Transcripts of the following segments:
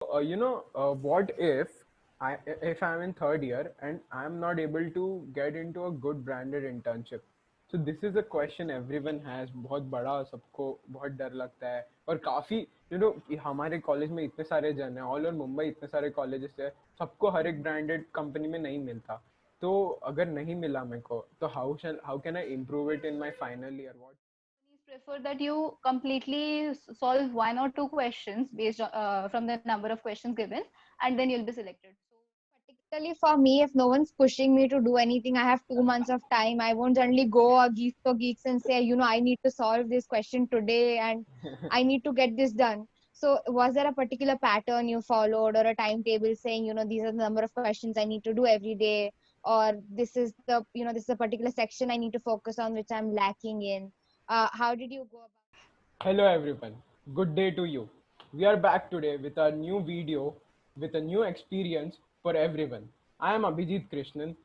What if I'm in third year and I'm not able to get into a good branded internship? So this is a question everyone has. बहुत बड़ा सबको बहुत डर लगता है और काफी हमारे कॉलेज में इतने सारे जन हैं ऑल ओवर मुंबई इतने सारे कॉलेजेस है सबको हर एक ब्रांडेड कंपनी में नहीं मिलता तो अगर नहीं मिला मेरे को तो how can I improve it in my final year what Please prefer that you completely solve one or two questions based on, from the number of questions given, and then you'll be selected. So, Particularly for me, if no one's pushing me to do anything, I have 2 months of time. I won't suddenly go a geek for geeks and say, I need to solve this question today and I need to get this done. So, was there a particular pattern you followed or a timetable saying, these are the number of questions I need to do every day, or this is a particular section I need to focus on which I'm lacking in? How did you go about? Hello everyone, good day to you. We are back today with a new video with a new experience for everyone. I am Abhijit Krishnan.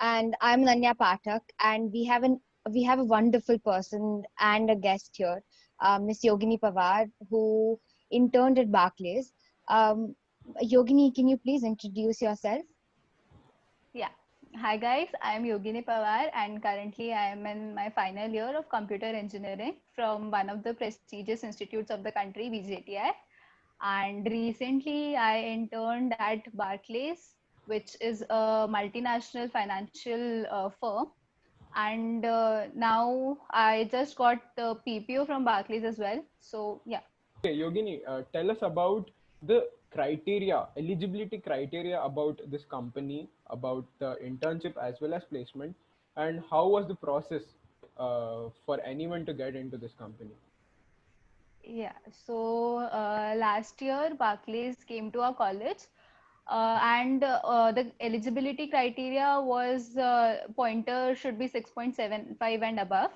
And I'm Nanya Pathak, and we have a wonderful person and a guest here, Miss Yogini Pawar, who interned at Barclays. Yogini, can you please introduce yourself? yeah. Hi guys, I am Yogini Pawar and currently I am in my final year of computer engineering from one of the prestigious institutes of the country, VJTI. And recently I interned at Barclays, which is a multinational financial firm. And now I just got the PPO from Barclays as well. So yeah. Okay, Yogini, tell us about the criteria, eligibility criteria about this company, about the internship as well as placement, and how was the process for anyone to get into this company? Yeah, so last year Barclays came to our college, and the eligibility criteria was pointer should be 6.75 and above,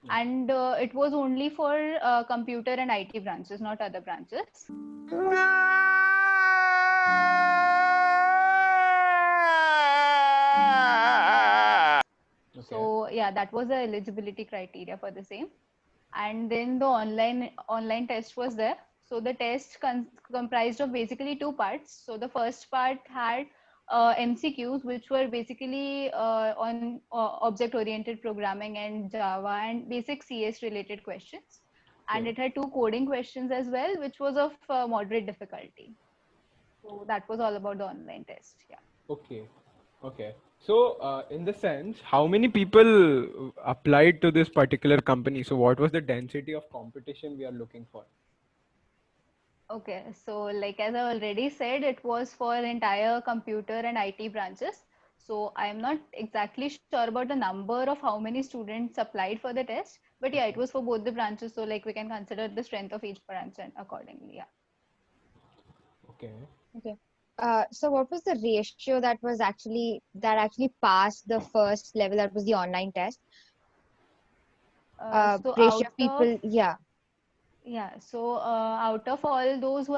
and it was only for computer and IT branches, not other branches. Okay. So yeah, that was the eligibility criteria for the same. And then the online test was there. So the test comprised of basically two parts. So the first part had MCQs, which were basically on object oriented programming and Java and basic CS related questions. And Okay. it had two coding questions as well, which was of moderate difficulty. So that was all about the online test. Yeah. Okay. Okay. So, in the sense, how many people applied to this particular company? So, what was the density of competition we are looking for? Okay, so like as I already said, it was for entire computer and IT branches. So I'm not exactly sure about the number of how many students applied for the test, but yeah, it Okay. was for both the branches. So like we can consider the strength of each branch and accordingly. Yeah. Okay. Okay. So what was the ratio that actually passed the first level? That was the online test. So Ratio out of of people, yeah. yeah, so out of all those who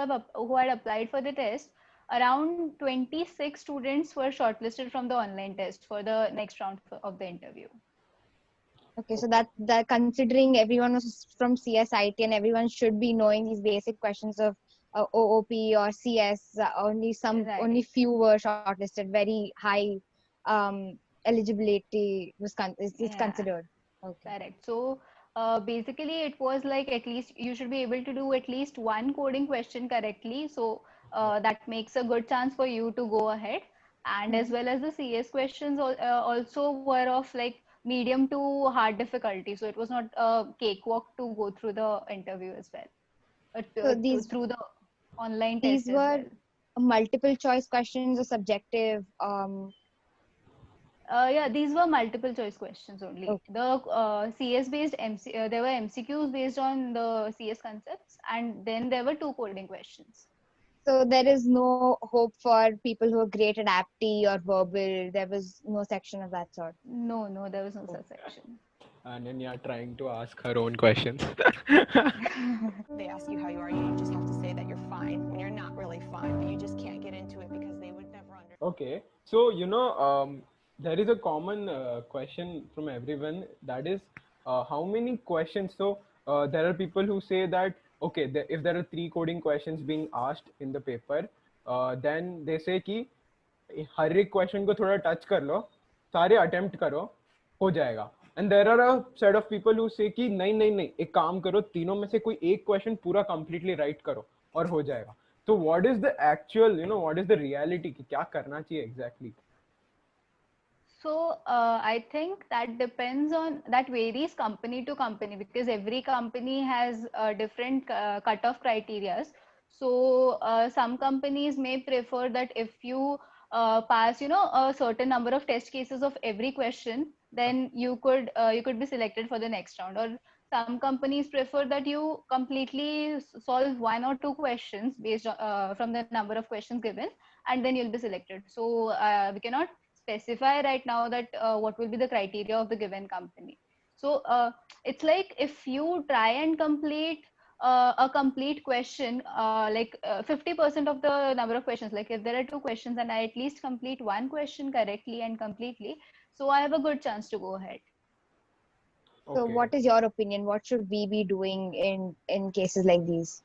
had applied for the test, around 26 students were shortlisted from the online test for the next round of the interview. Okay, so that considering everyone was from CSIT and everyone should be knowing these basic questions of OOP or CS, only Right. few were shortlisted. Very high eligibility is Yeah. considered. Okay. Correct. So basically, it was like at least you should be able to do at least one coding question correctly. So that makes a good chance for you to go ahead. And as Mhm. well as the CS questions also were of like medium to hard difficulty. So it was not a cakewalk to go through the interview as well, So through the online these test as were well. multiple choice questions or subjective. Yeah, these were multiple choice questions only. Okay. The CS based there were MCQs based on the CS concepts, and then there were two coding questions. So there is no hope for people who are great at apti or verbal. There was no section of that sort. No, no, there was no Oh. such section. Ananya trying to ask her own questions. They ask you how you are, you just have to say that you're fine when you're not really fine, but you just can't get into it because they would never understand. Okay, so there is a common question from everyone that is how many questions. So there are people who say that okay, if there are 3 coding questions being asked in the paper, then they say कि हर एक question को थोड़ा touch कर लो, सारे attempt करो, हो जाएगा. And there are a set of people who say कि नहीं नहीं नहीं, एक काम करो, तीनों में से कोई एक क्वेश्चन पूरा कंप्लीटली राइट करो और हो जाएगा. तो what is the actual, what is the reality कि क्या करना चाहिए exactly? So I think that depends on, that varies company to company, because every company has different cutoff criteria. So some companies may prefer that if you pass, a certain number of test cases of every question, then you could be selected for the next round. Or some companies prefer that you completely solve 1 or 2 questions based on, from the number of questions given, and then you'll be selected. So we cannot specify right now that what will be the criteria of the given company. So it's like if you try and complete a complete question, like 50% of the number of questions, like if there are 2 questions and I at least complete 1 question correctly and completely, so I have a good chance to go ahead. So Okay. what is your opinion? What should we be doing in cases like these?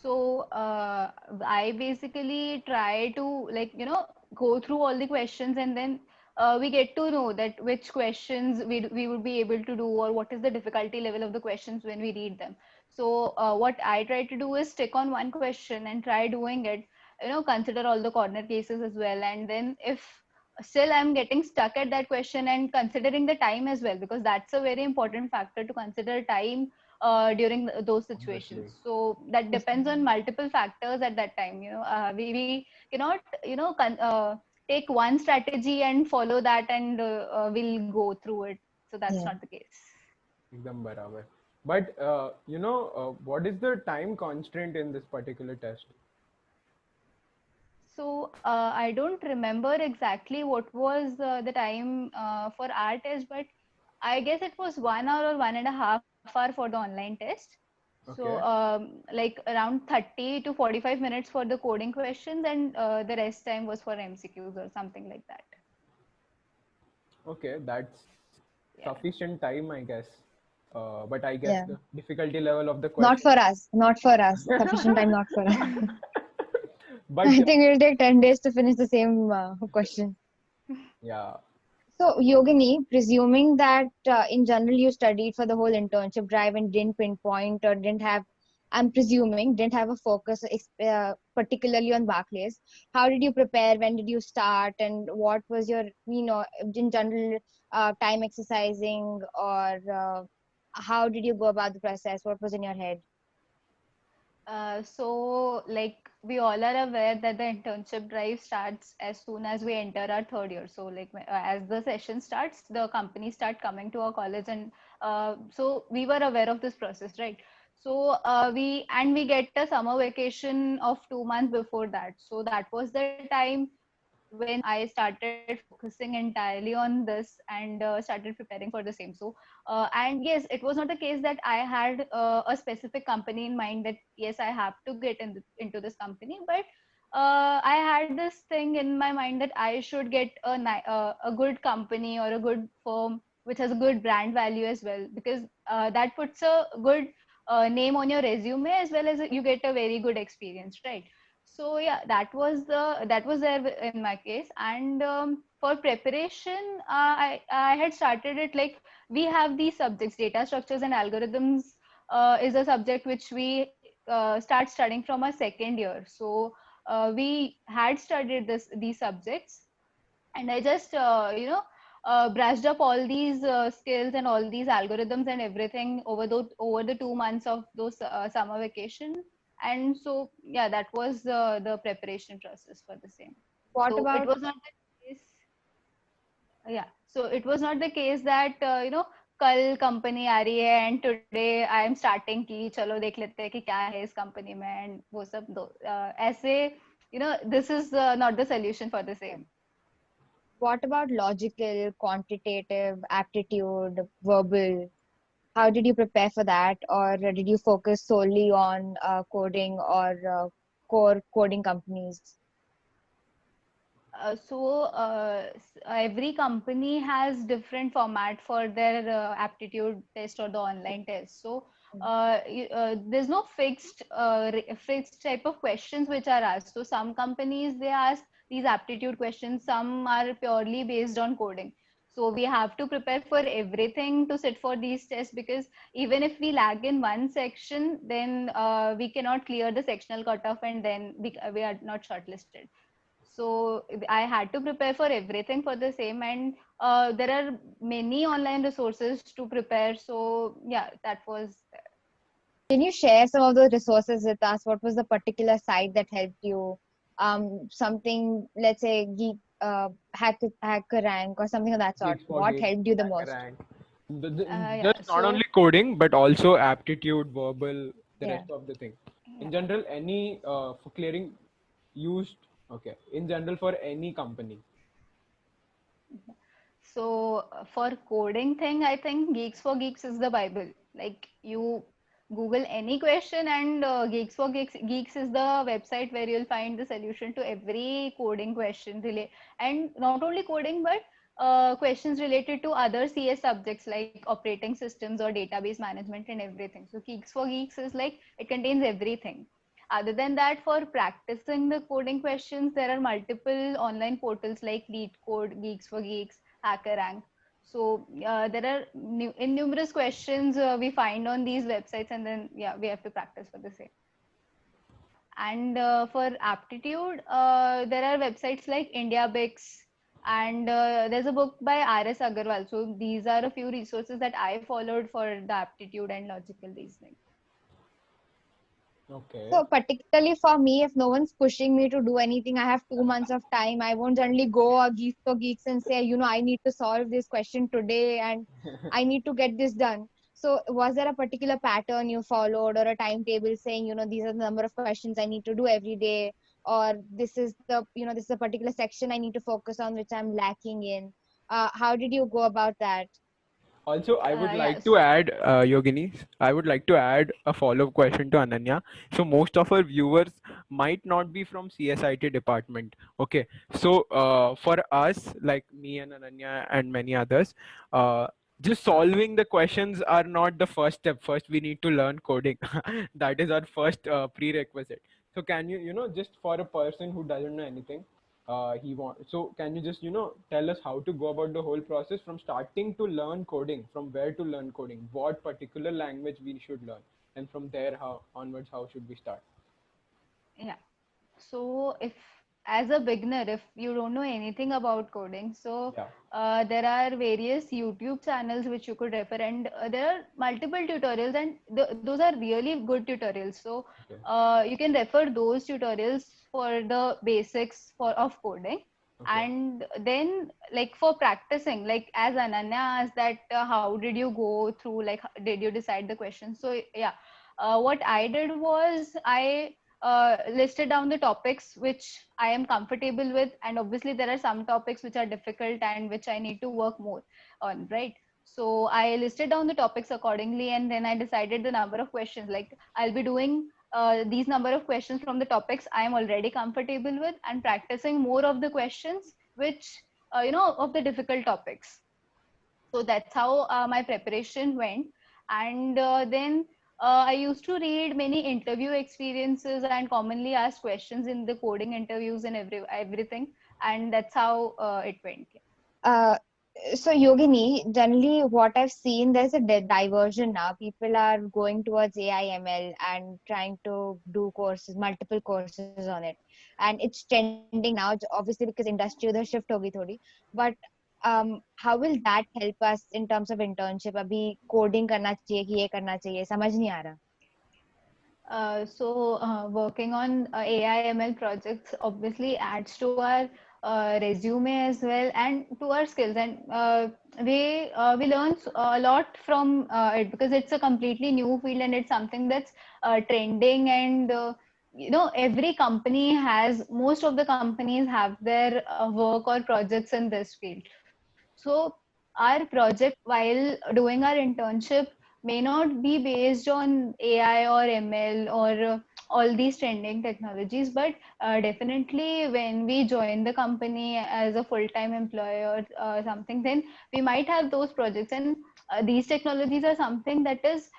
So I basically try to, like, go through all the questions, and then we get to know that which questions we would be able to do, or what is the difficulty level of the questions when we read them. So what I try to do is stick on one question and try doing it, consider all the corner cases as well. And then if still I'm getting stuck at that question, and considering the time as well, because that's a very important factor, to consider time during those situations. Obviously. So that depends on multiple factors at that time. We cannot, take one strategy and follow that, and we'll go through it. So that's Yeah. not the case. एकदम बराबर. But what is the time constraint in this particular test? So I don't remember exactly what was the time for our test, but I guess it was 1 hour or 1.5 hour for the online test. So Okay. like around 30 to 45 minutes for the coding questions, and the rest time was for MCQs or something like that. Okay, that's Yeah. sufficient time, I guess. But I guess Yeah. the difficulty level of the Not question. for us. Not for us. Sufficient time, not for us. But I think we'll take 10 days to finish the same question. yeah, So, Yogini, presuming that in general you studied for the whole internship drive and didn't pinpoint or didn't have, I'm presuming, didn't have a focus particularly on Barclays. How did you prepare? When did you start? And what was your, in general, time exercising, or how did you go about the process? What was in your head? So like we all are aware that the internship drive starts as soon as we enter our third year. So like as the session starts, the companies start coming to our college, and so we were aware of this process, right? So we get a summer vacation of 2 months before that. So that was the time when I started focusing entirely on this, and started preparing for the same. So, and yes, it was not the case that I had a specific company in mind, that yes, I have to get into this company, but I had this thing in my mind that I should get a good company or a good firm which has a good brand value as well, because that puts a good name on your resume, as well as you get a very good experience, right? So yeah, that was there in my case. And for preparation, I had started it like, we have these subjects, data structures and algorithms is a subject which we start studying from our second year. So we had studied these subjects, and I just brushed up all these skills and all these algorithms and everything over the 2 months of those summer vacation. And so yeah, that was the preparation process for the same. What So it about was not the case. Yeah, so it was not the case that कल company आ रही है and today I am starting की चलो देख लेते हैं कि क्या है इस कंपनी में, एंड वो सब दो ऐसे this is not the solution for the same. what about logical, quantitative, aptitude, verbal? How did you prepare for that, or did you focus solely on coding or core coding companies? Every company has different format for their aptitude test or the online test. So there's no fixed type of questions which are asked. So some companies, they ask these aptitude questions, some are purely based on coding. So we have to prepare for everything to sit for these tests, because even if we lag in one section, then we cannot clear the sectional cutoff, and then we are not shortlisted. So I had to prepare for everything for the same, and there are many online resources to prepare. So yeah, that was. Can you share some of those resources with us? What was the particular site that helped you? Something, let's say, Hacker Rank or something of that sort. Gigs for What gigs, helped you the most? HackerRank. Yeah, Just not so only coding, but also aptitude, verbal, the Yeah. rest of the thing. In yeah. general, any for clearing used, okay, in general for any company. So for coding thing, I think Geeks for Geeks is the Bible. Like, you Google any question, and Geeks is the website where you'll find the solution to every coding question and not only coding, but questions related to other CS subjects like operating systems or database management and everything. So Geeks for Geeks is like, it contains everything. Other than that, for practicing the coding questions, there are multiple online portals like LeetCode, Geeks for Geeks, HackerRank. So there are innumerous questions we find on these websites, and then yeah, we have to practice for the same. And for aptitude, there are websites like IndiaBix, and there's a book by R.S. Agarwal. So these are a few resources that I followed for the aptitude and logical reasoning. Okay. So particularly for me, if no one's pushing me to do anything, I have 2 months of time. I won't suddenly go a Geeks for Geeks and say, I need to solve this question today and I need to get this done. So was there a particular pattern you followed or a timetable saying, these are the number of questions I need to do every day, or this is a particular section I need to focus on which I'm lacking in? How did you go about that? Also, I would like to Yes. add, Yogini, I would like to add a follow-up question to Ananya. So most of our viewers might not be from CSIT department. Okay. So for us, like me and Ananya and many others, just solving the questions are not the first step. First, we need to learn coding. That is our first prerequisite. So can you, just for a person who doesn't know anything, so can you just tell us how to go about the whole process from starting to learn coding, from where to learn coding, what particular language we should learn, and from there how onwards how should we start? Yeah. So if, as a beginner, if you don't know anything about coding, so Yeah. there are various YouTube channels which you could refer, and there are multiple tutorials, and those are really good tutorials. So Okay. you can refer those tutorials for the basics of coding. Okay. And then, like, for practicing, like as Ananya asked, that how did you go through, like did you decide the question? So yeah, what I did was, I listed down the topics which I am comfortable with, and obviously there are some topics which are difficult and which I need to work more on, right? So I listed down the topics accordingly, and then I decided the number of questions. Like, I'll be doing these number of questions from the topics I am already comfortable with, and practicing more of the questions which of the difficult topics. So that's how my preparation went. And then I used to read many interview experiences and commonly asked questions in the coding interviews and everything, and that's how it went. Uh, so Yogini, generally what I've seen, there's a diversion now. People are going towards AI ML and trying to do courses, multiple courses on it. And it's trending now, obviously because industry उधर shift होगी थोड़ी. But how will that help us in terms of internship? अभी coding करना चाहिए कि ये करना चाहिए, समझ नहीं आ रहा. So working on AI ML projects obviously adds to our resume as well, and to our skills, and we learn a lot from it, because it's a completely new field, and it's something that's trending. And every company has, most of the companies have their work or projects in this field. So our project while doing our internship may not be based on AI or ML or all these trending technologies, but definitely when we join the company as a full-time employee or something, then we might have those projects. And these technologies are something that is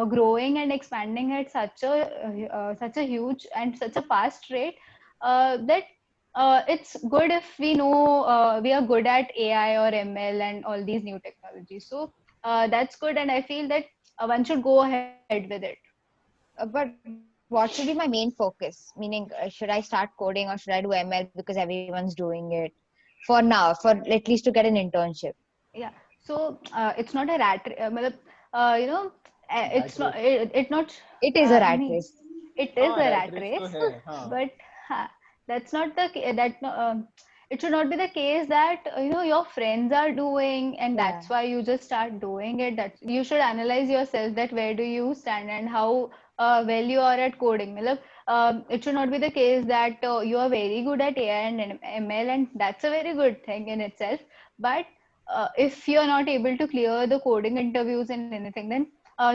growing and expanding at such a huge and such a fast rate that it's good if we know we are good at AI or ML and all these new technologies. So that's good, and I feel that one should go ahead with it. But what should be my main focus? Meaning, should I start coding or should I do ML because everyone's doing it? For now, for at least to get an internship. Yeah. So it's not a matlab, you know, Rat it's not race. it not It is a rat nahi, race. it is हाँ a rat rat race तो race, है हाँ. but that's not the that it should not be the case that your friends are doing and Yeah. that's why you just start doing it. That you should analyze yourself, that where do you stand and how well you are at coding. Matlab, it should not be the case that you are very good at AI and ML, and that's a very good thing in itself. But if you're not able to clear the coding interviews and anything, then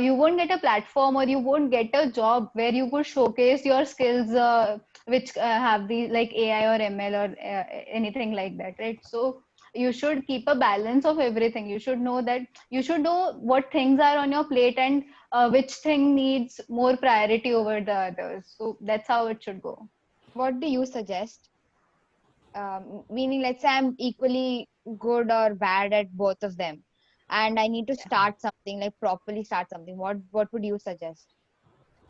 you won't get a platform or you won't get a job where you could showcase your skills, which have the like AI or ML or anything like that, right? So you should keep a balance of everything. You should know that you should know what things are on your plate and which thing needs more priority over the others. So that's how it should go. What do you suggest? Meaning, let's say I'm equally good or bad at both of them, and I need to start something, like properly start something. What would you suggest?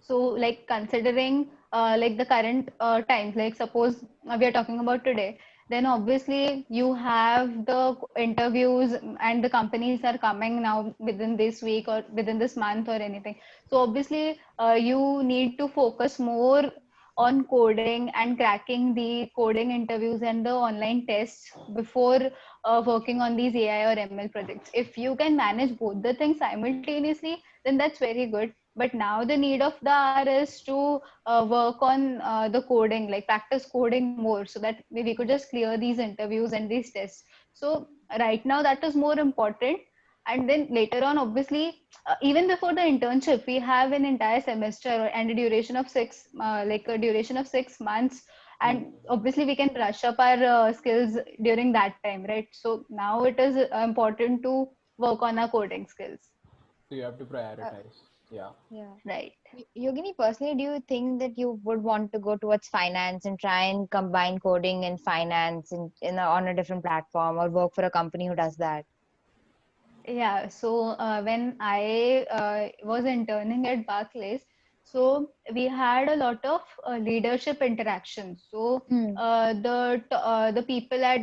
So, like considering like the current times, like suppose we are talking about today, then obviously you have the interviews and the companies are coming now within this week or within this month or anything. So obviously you need to focus more on coding and cracking the coding interviews and the online tests before working on these AI or ML projects. If you can manage both the things simultaneously, then that's very good. But now the need of the hour is to work on the coding, like practice coding more, so that we could just clear these interviews and these tests. So right now that is more important. And then later on, obviously, even before the internship, we have an entire semester and a duration of like a duration of 6 months. And obviously, we can brush up our skills during that time, right? So now it is important to work on our coding skills, So you have to Uh, prioritize. Yeah. yeah. right? Yogini, personally, do you think that you would want to go towards finance and try and combine coding and finance on a different platform, or work for a company who does that? Yeah, so when I was interning at Barclays, so we had a lot of leadership interactions. So Hmm. the people at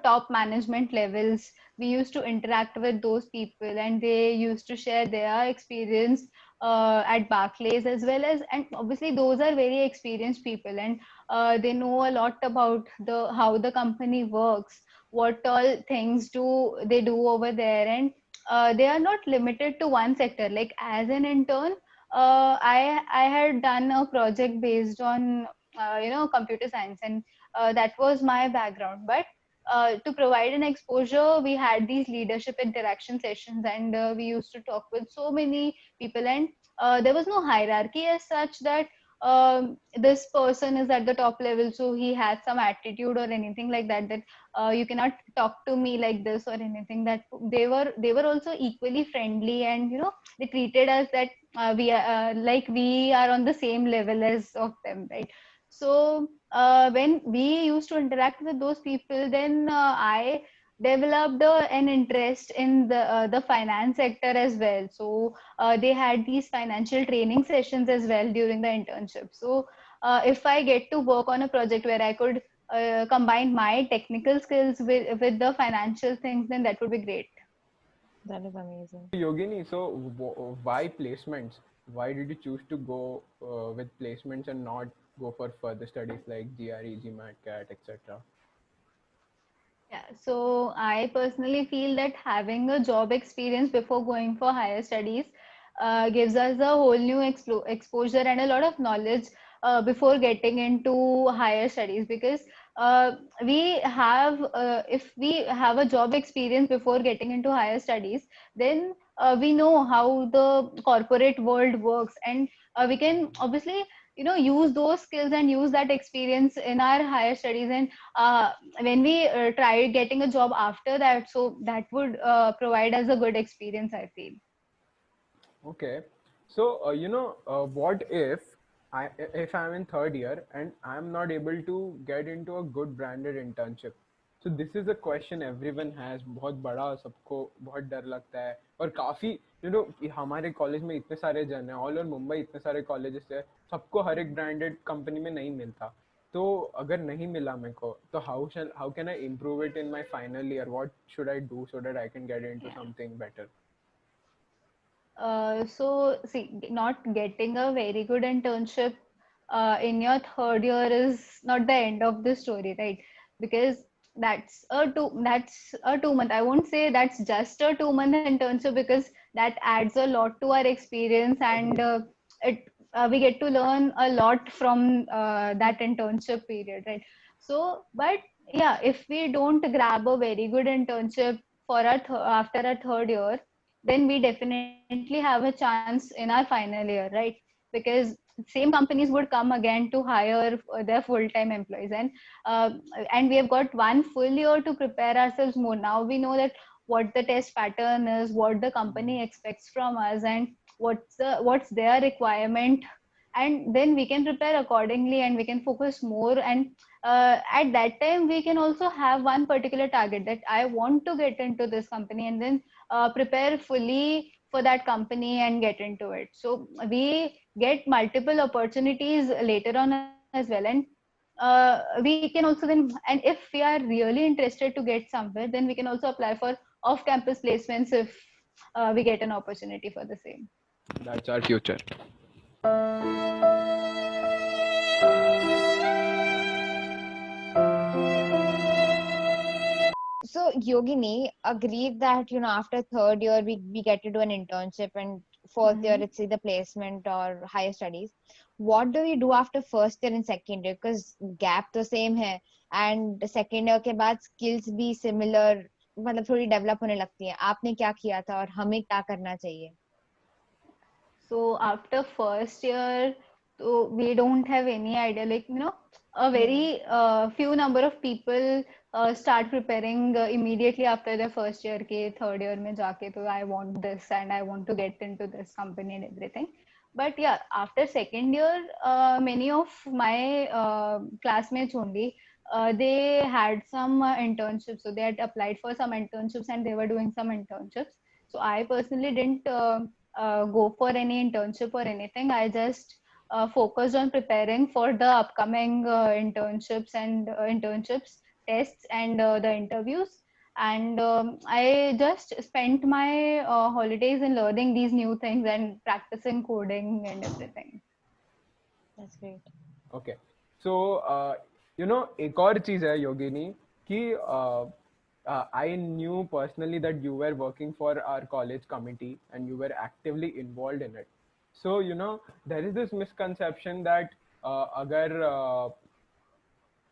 top management levels, we used to interact with those people, and they used to share their experience at Barclays as well as, and obviously those are very experienced people, and they know a lot about the how the company works, what all things do they do over there, and they are not limited to one sector. Like as an intern, I had done a project based on computer science, and that was my background. But to provide an exposure, we had these leadership interaction sessions, and we used to talk with so many people, and there was no hierarchy as such that this person is at the top level, so he has some attitude or anything like that. That you cannot talk to me like this or anything. That they were also equally friendly, and they treated us that we are like we are on the same level as of them, right? So when we used to interact with those people, then I developed an interest in the finance sector as well. So they had these financial training sessions as well during the internship. So if I get to work on a project where I could combine my technical skills with the financial things, then that would be great. That is amazing. Yogini, so why placements? Why did you choose to go with placements and not go for further studies like GRE, GMAT, CAT, etc.? Yeah, so I personally feel that having a job experience before going for higher studies gives us a whole new exposure and a lot of knowledge before getting into higher studies, because if we have a job experience before getting into higher studies, then we know how the corporate world works, and we can obviously use those skills and use that experience in our higher studies, and when we try getting a job after that, so that would provide us a good experience, I feel. Okay. So, what if I'm in third year and I'm not able to get into a good branded internship? So this is a question everyone has. बहुत बड़ा सबको बहुत डर लगता है और काफी हमारे कॉलेज में इतने सारे जन हैं, ऑल ओवर मुंबई इतने सारे कॉलेजेस है, सबको हर एक ब्रांडेड कंपनी में नहीं मिलता. तो अगर नहीं मिला मेरे को, तो how can I improve it in my final year? What should I do so that I can get into Yeah. Something better? So see, not getting a very good internship in your third year is not the end of the story, right? Because that's a 2 month. I won't say that's just a 2 month internship, because that adds a lot to our experience, and it we get to learn a lot from that internship period, right? So, but yeah, if we don't grab a very good internship for after our third year, then we definitely have a chance in our final year, right? Because same companies would come again to hire their full-time employees, and we have got 1 full year to prepare ourselves more. Now we know that what the test pattern is, what the company expects from us, and what's their requirement, and then we can prepare accordingly and we can focus more. And at that time we can also have one particular target, that I want to get into this company, and then prepare fully for that company and get into it. So we get multiple opportunities later on as well, and we can also then, and if we are really interested to get somewhere, then we can also apply for off-campus placements if we get an opportunity for the same. That's our future. So Yogini agreed that after third year we get to do an internship, and fourth year it's either placement or higher studies. What do we do after first year and second year? Because gap तो same है, and second year के बाद skills भी similar, मतलब थोड़ी develop होने लगती है. आपने क्या किया था और हमें क्या करना चाहिए? So after first year, so we don't have any idea. Like, a very few number of people start preparing immediately after their first year ke third year mein jaake, so I want this and I want to get into this company and everything. But yeah, after second year, many of my classmates only, they had some internships. So they had applied for some internships and they were doing some internships. So I personally didn't go for any internship or anything. I just focused on preparing for the upcoming internships, tests, and the interviews. And I just spent my holidays in learning these new things and practicing coding and everything. That's great. Okay. So, एक और चीज है योगिनी कि I knew personally that you were working for our college committee and you were actively involved in it. So, there is this misconception that अगर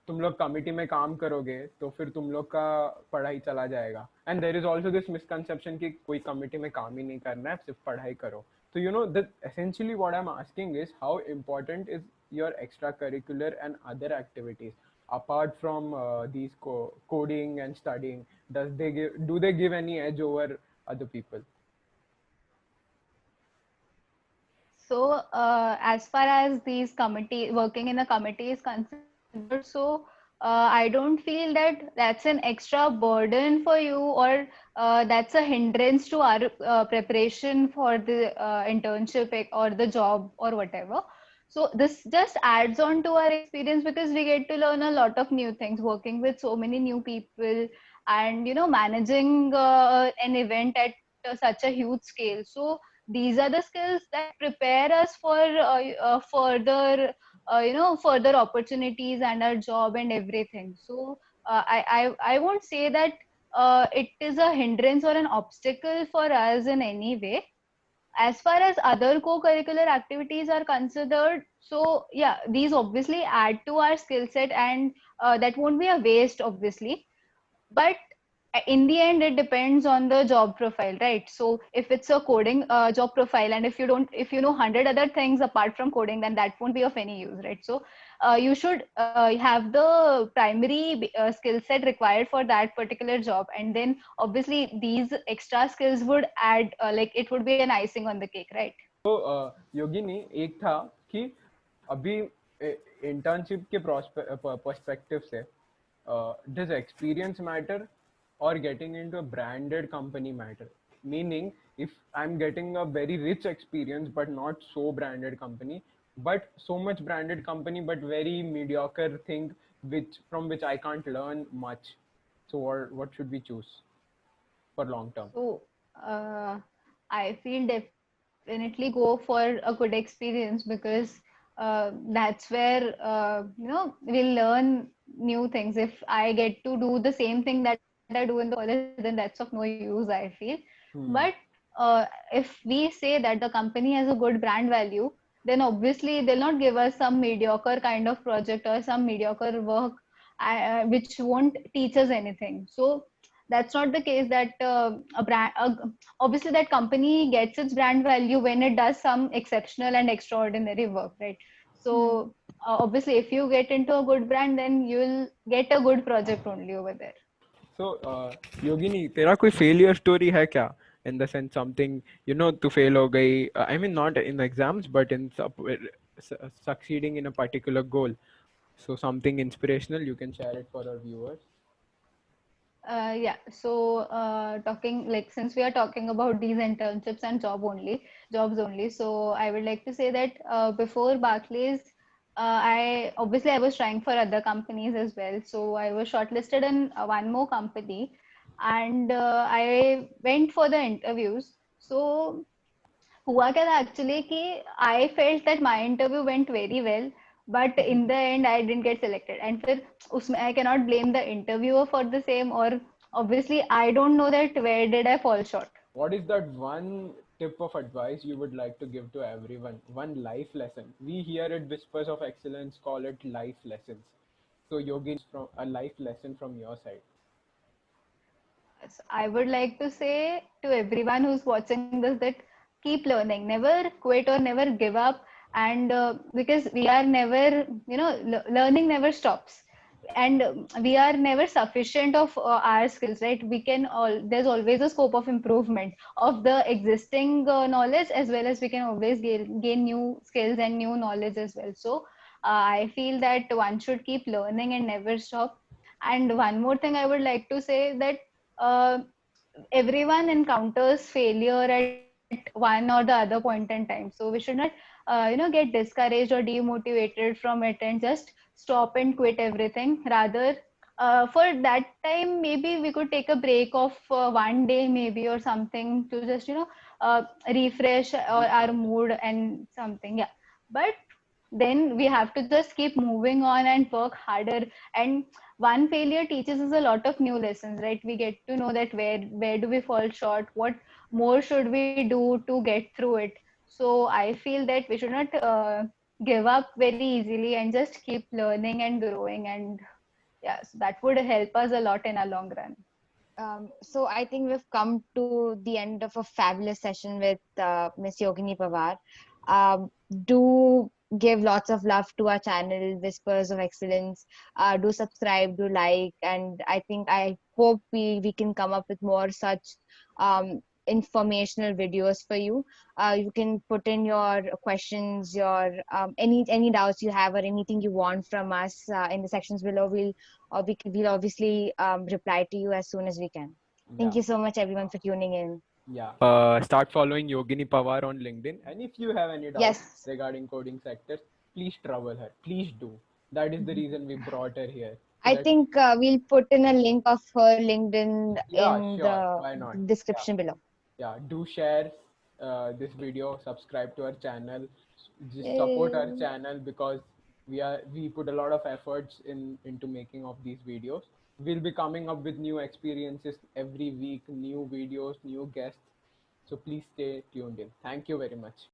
तुम लोग committee में काम करोगे तो फिर तुम लोग का पढ़ाई चला जाएगा. And there is also this misconception कि कोई कमिटी में काम ही नहीं करना है, सिर्फ पढ़ाई करो. So that essentially what I'm asking is how important is your extracurricular and other activities apart from these coding and studying? Do they give any edge over other people? So as far as working in a committee is considered, so I don't feel that that's an extra burden for you, or that's a hindrance to our preparation for the internship or the job or whatever. So this just adds on to our experience, because we get to learn a lot of new things, working with so many new people, and managing an event at such a huge scale. So these are the skills that prepare us for further opportunities and our job and everything. So I won't say that it is a hindrance or an obstacle for us in any way. As far as other co-curricular activities are considered, so yeah, these obviously add to our skill set, and that won't be a waste, obviously. But in the end it depends on the job profile, right? So if it's a coding job profile, and if you know 100 other things apart from coding, then that won't be of any use, right? So you should have the primary skill set required for that particular job, and then obviously these extra skills would add like it would be an icing on the cake, right? तो योगिनी, एक था कि अभी internship के perspective से does experience matter or getting into a branded company matter? Meaning, if I'm getting a very rich experience but not so branded company, but so much branded company but very mediocre thing which I can't learn much, so what should we choose for long term? So uh, I feel definitely go for a good experience, because that's where we'll learn new things. If I get to do the same thing that I do in the college, then that's of no use, I feel. But if we say that the company has a good brand value, then obviously they'll not give us some mediocre kind of project or some mediocre work which won't teach us anything. So that's not the case, that obviously that company gets its brand value when it does some exceptional and extraordinary work, right? So obviously if you get into a good brand, then you'll get a good project only over there. So, Yogini, तेरा कोई failure story है क्या? In the sense something, तू fail हो गई. I mean, not in the exams, but in succeeding in a particular goal. So, something inspirational, you can share it for our viewers. Yeah, so talking like, since we are talking about these internships and jobs only, so I would like to say that before Barclays, I was trying for other companies as well. So I was shortlisted in one more company, and I went for the interviews. So हुआ क्या था actually कि I felt that my interview went very well, but in the end I didn't get selected. And फिर उसमें I cannot blame the interviewer for the same, or obviously I don't know that where did I fall short. What is that one tip of advice you would like to give to everyone? One life lesson. We here at Whispers of Excellence call it life lessons. So, Yogini, from a life lesson from your side. I would like to say to everyone who's watching this that keep learning, never quit or never give up, and because we are never, learning never stops, and we are never sufficient of our skills, right? There's always a scope of improvement of the existing knowledge, as well as we can always gain new skills and new knowledge as well. So I feel that one should keep learning and never stop. And one more thing I would like to say, that uh, everyone encounters failure at one or the other point in time. So we should not get discouraged or demotivated from it and just stop and quit everything. Rather, for that time maybe we could take a break of one day maybe or something, to just refresh our mood and something, yeah. But then we have to just keep moving on and work harder. And one failure teaches us a lot of new lessons, right? We get to know that where do we fall short, what more should we do to get through it. So I feel that we should not give up very easily and just keep learning and growing. And yeah, so that would help us a lot in a long run. So I think we've come to the end of a fabulous session with Miss Yogini Pawar. Do give lots of love to our channel, Whispers of Excellence. Do subscribe, do like, and I hope we can come up with more such informational videos for you. You can put in your questions, your any doubts you have, or anything you want from us in the sections below. We'll obviously reply to you as soon as we can. Thank Yeah. you so much, everyone, for tuning in. Yeah. Start following Yogini Pawar on LinkedIn. And if you have any doubts Yes. regarding coding sectors, please trouble her. Please do. That is the reason we brought her here. So I that, think we'll put in a link of her LinkedIn yeah, in sure. the Why not? description below. Yeah. Do share this video, subscribe to our channel, just support our Yay. channel, because we put a lot of efforts into making of these videos. We'll be coming up with new experiences every week, new videos, new guests. So please stay tuned in. Thank you very much.